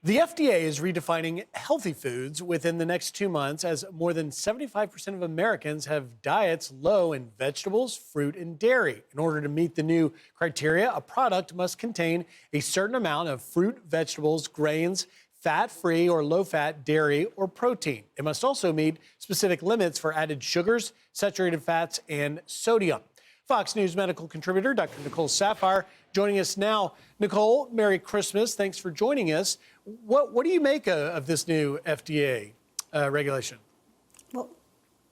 The FDA is redefining healthy foods within the next 2 months as more than 75% of Americans have diets low in vegetables, fruit, and dairy. In order to meet the new criteria, a product must contain a certain amount of fruit, vegetables, grains, fat-free or low-fat dairy or protein. It must also meet specific limits for added sugars, saturated fats, and sodium. Fox News medical contributor Dr. Nicole Saphier joining us now. Nicole, Merry Christmas. Thanks for joining us. What do you make of this new FDA regulation?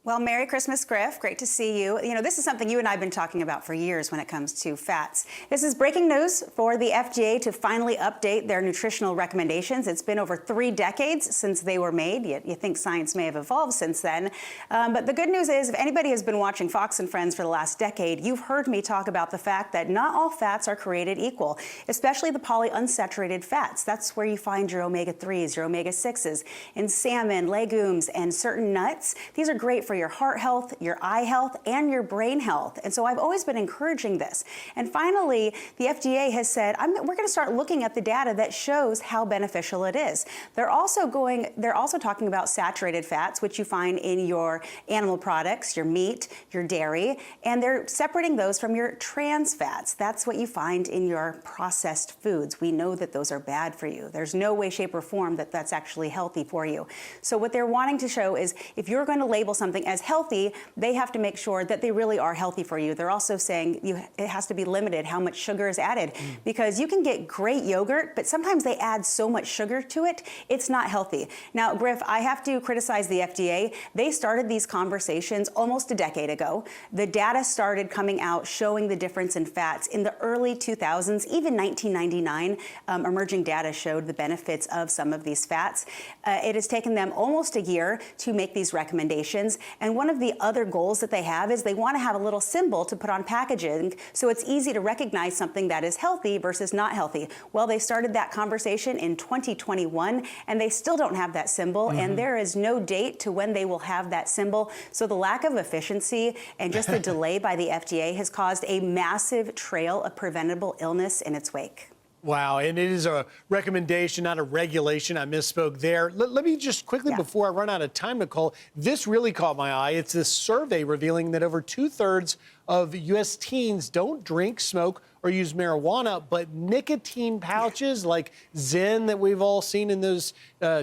Well, Merry Christmas, Griff. Great to see you. You know, this is something you and I have been talking about for years when it comes to fats. This is breaking news for the FDA to finally update their nutritional recommendations. It's been over 3 decades since they were made. You think science may have evolved since then. But the good news is, if anybody has been watching Fox and Friends for the last decade, you've heard me talk about the fact that not all fats are created equal, especially the polyunsaturated fats. That's where you find your omega-3s, your omega-6s in salmon, legumes, and certain nuts. These are great for your heart health, your eye health, and your brain health. And so I've always been encouraging this. And finally, the FDA has said, we're going to start looking at the data that shows how beneficial it is. They're also talking about saturated fats, which you find in your animal products, your meat, your dairy, and they're separating those from your trans fats. That's what you find in your processed foods. We know that those are bad for you. There's no way, shape, or form that that's actually healthy for you. So what they're wanting to show is if you're going to label something as healthy, they have to make sure that they really are healthy for you. They're also saying it has to be limited how much sugar is added because you can get great yogurt, but sometimes they add so much sugar to it, it's not healthy. Now, Griff, I have to criticize the FDA. They started these conversations almost a decade ago. The data started coming out showing the difference in fats in the early 2000s, even 1999. Emerging data showed the benefits of some of these fats. It has taken them almost a year to make these recommendations. And one of the other goals that they have is they want to have a little symbol to put on packaging so it's easy to recognize something that is healthy versus not healthy. Well, they started that conversation in 2021 and they still don't have that symbol and there is no date to when they will have that symbol. So the lack of efficiency and just the delay by the FDA has caused a massive trail of preventable illness in its wake. Wow, and it is a recommendation, not a regulation. I misspoke there. Let me just quickly, before I run out of time, Nicole, this really caught my eye. It's this survey revealing that over 2/3 of U.S. teens don't drink, smoke, or use marijuana, but nicotine pouches like Zen that we've all seen in those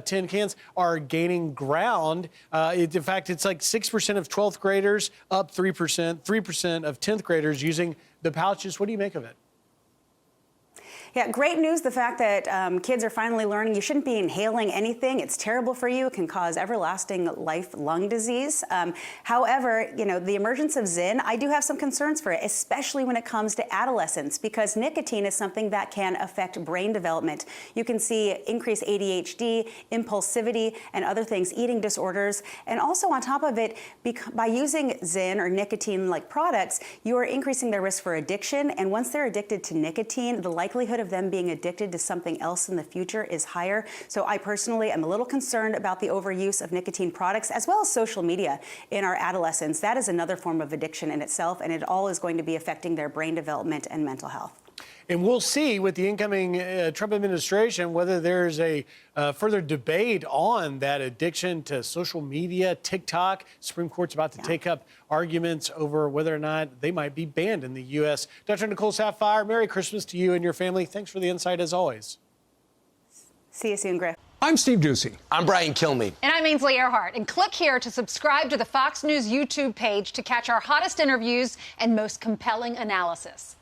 tin cans are gaining ground. In fact, it's like 6% of 12th graders, up 3%, 3% of 10th graders using the pouches. What do you make of it? Yeah, great news, the fact that kids are finally learning you shouldn't be inhaling anything. It's terrible for you. It can cause everlasting lung disease. However, you know, the emergence of Zyn, I do have some concerns for it, especially when it comes to adolescents, because nicotine is something that can affect brain development. You can see increased ADHD, impulsivity, and other things, eating disorders. And also on top of it, by using Zyn or nicotine-like products, you are increasing their risk for addiction. And once they're addicted to nicotine, the likelihood of them being addicted to something else in the future is higher. So I personally am a little concerned about the overuse of nicotine products as well as social media in our adolescents. That is another form of addiction in itself, and it all is going to be affecting their brain development and mental health. And we'll see with the incoming Trump administration whether there's a further debate on that addiction to social media, TikTok. Supreme Court's about to take up arguments over whether or not they might be banned in the U.S. Dr. Nicole Saphier, Merry Christmas to you and your family. Thanks for the insight as always. See you soon, Griff. I'm Steve Ducey. I'm Brian Kilmeade. And I'm Ainsley Earhart. And click here to subscribe to the Fox News YouTube page to catch our hottest interviews and most compelling analysis.